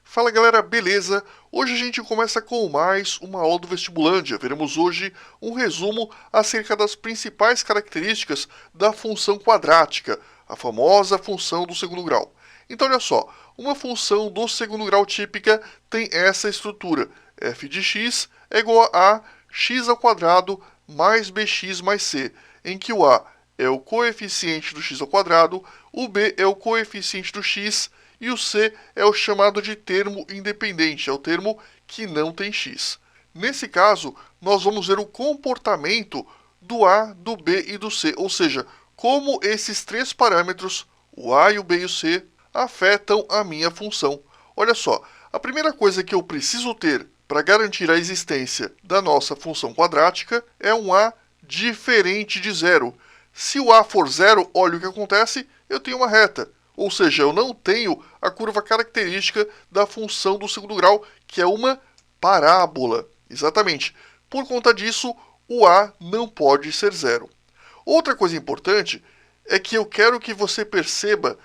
Fala galera, beleza? Hoje a gente começa com mais uma aula do Vestibulândia. Veremos hoje um resumo acerca das principais características da função quadrática, a famosa função do segundo grau. Então olha só, uma função do segundo grau típica tem essa estrutura: f de x é igual a x ao quadrado mais bx mais c, em que o a é o coeficiente do x ao quadrado, o b é o coeficiente do x e o c é o chamado de termo independente, é o termo que não tem x. Nesse caso, nós vamos ver o comportamento do a, do b e do c, ou seja, como esses três parâmetros, o a, o b e o c, afetam a minha função. Olha só, a primeira coisa que eu preciso ter para garantir a existência da nossa função quadrática é um a diferente de zero. Se o a for zero, olha o que acontece, eu tenho uma reta. Ou seja, eu não tenho a curva característica da função do segundo grau, que é uma parábola. Exatamente. Por conta disso, o a não pode ser zero. Outra coisa importante é que eu quero que você perceba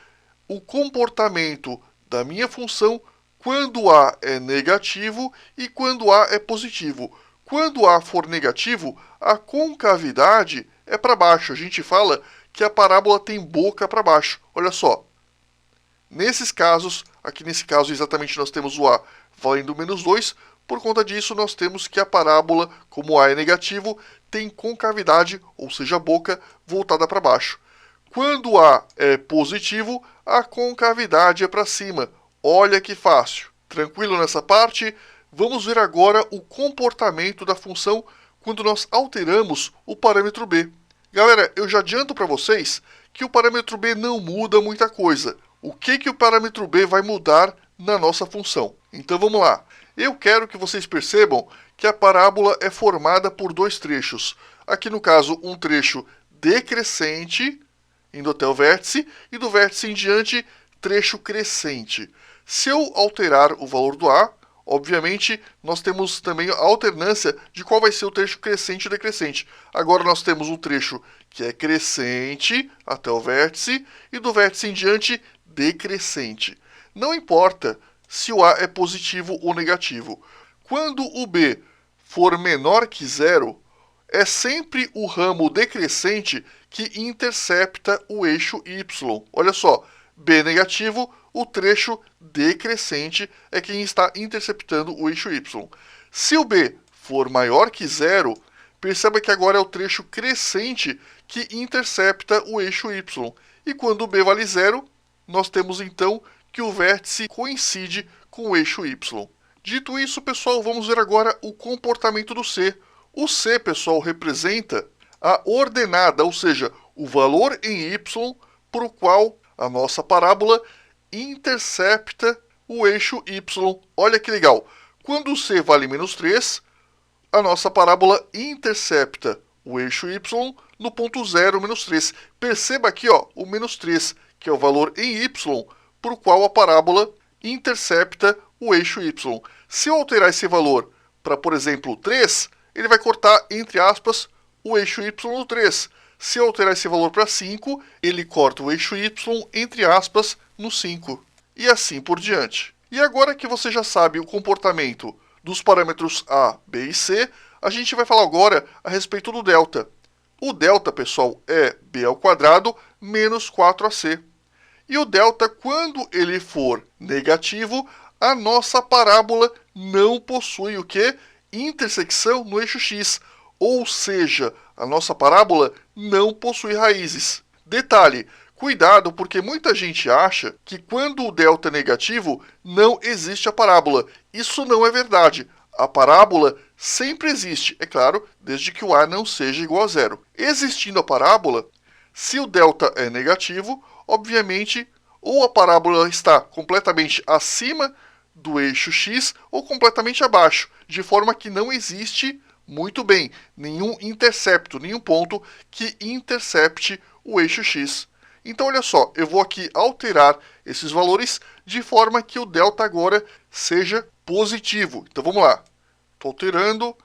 o comportamento da minha função quando a é negativo e quando a é positivo. Quando a for negativo, a concavidade é para baixo. A gente fala que a parábola tem boca para baixo. Olha só. Nesses casos, aqui nesse caso exatamente nós temos o a valendo menos 2, por conta disso nós temos que a parábola, como a é negativo, tem concavidade, ou seja, a boca voltada para baixo. Quando a é positivo, a concavidade é para cima. Olha que fácil. Tranquilo nessa parte? Vamos ver agora o comportamento da função quando nós alteramos o parâmetro b. Galera, eu já adianto para vocês que o parâmetro b não muda muita coisa. O que o parâmetro b vai mudar na nossa função? Então vamos lá. Eu quero que vocês percebam que a parábola é formada por dois trechos. Aqui no caso, um trecho decrescente, indo até o vértice, e do vértice em diante, trecho crescente. Se eu alterar o valor do a, obviamente, nós temos também a alternância de qual vai ser o trecho crescente e decrescente. Agora nós temos um trecho que é crescente até o vértice, e do vértice em diante, decrescente. Não importa se o a é positivo ou negativo. Quando o b for menor que zero, é sempre o ramo decrescente que intercepta o eixo y. Olha só, b negativo, o trecho decrescente é quem está interceptando o eixo y. Se o b for maior que zero, perceba que agora é o trecho crescente que intercepta o eixo y. E quando o b vale zero, nós temos então que o vértice coincide com o eixo y. Dito isso, pessoal, vamos ver agora o comportamento do c. O c, pessoal, representa a ordenada, ou seja, o valor em y por o qual a nossa parábola intercepta o eixo y. Olha que legal. Quando o c vale menos 3, a nossa parábola intercepta o eixo y no ponto 0, menos 3. Perceba aqui, ó, o menos 3, que é o valor em y, por o qual a parábola intercepta o eixo y. Se eu alterar esse valor para, por exemplo, 3, ele vai cortar, entre aspas, o eixo y no 3. Se eu alterar esse valor para 5, ele corta o eixo y, entre aspas, no 5. E assim por diante. E agora que você já sabe o comportamento dos parâmetros a, b e c, a gente vai falar agora a respeito do delta. O delta, pessoal, é b ao quadrado menos 4ac. E o delta, quando ele for negativo, a nossa parábola não possui o quê? Intersecção no eixo x. Ou seja, a nossa parábola não possui raízes. Detalhe, cuidado, porque muita gente acha que quando o delta é negativo, não existe a parábola. Isso não é verdade. A parábola sempre existe, é claro, desde que o a não seja igual a zero. Existindo a parábola, se o delta é negativo, obviamente, ou a parábola está completamente acima do eixo x ou completamente abaixo, de forma que não existe, muito bem, nenhum intercepto, nenhum ponto que intercepte o eixo x. Então, olha só, eu vou aqui alterar esses valores de forma que o delta agora seja positivo. Então, vamos lá. Estou alterando,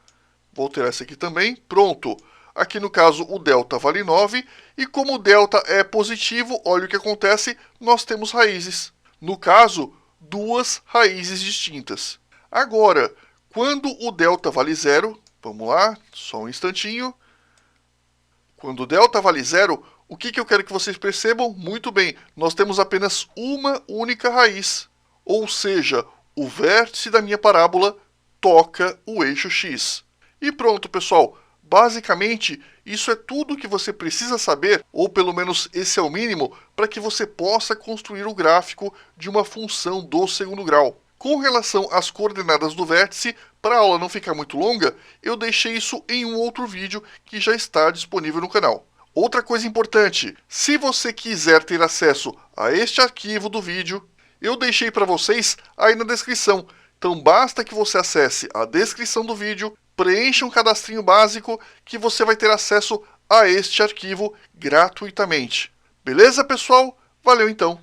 vou alterar esse aqui também, pronto. Aqui no caso o delta vale 9, e como o delta é positivo, olha o que acontece, nós temos raízes. No caso, duas raízes distintas. Agora, quando o delta vale zero, vamos lá, só um instantinho. Quando o delta vale zero, o que eu quero que vocês percebam? Muito bem, nós temos apenas uma única raiz. Ou seja, o vértice da minha parábola toca o eixo x. E pronto, pessoal. Basicamente, isso é tudo que você precisa saber, ou pelo menos esse é o mínimo, para que você possa construir o gráfico de uma função do segundo grau. Com relação às coordenadas do vértice, para a aula não ficar muito longa, eu deixei isso em um outro vídeo que já está disponível no canal. Outra coisa importante, se você quiser ter acesso a este arquivo do vídeo, eu deixei para vocês aí na descrição. Então basta que você acesse a descrição do vídeo, preencha um cadastrinho básico que você vai ter acesso a este arquivo gratuitamente. Beleza, pessoal? Valeu então!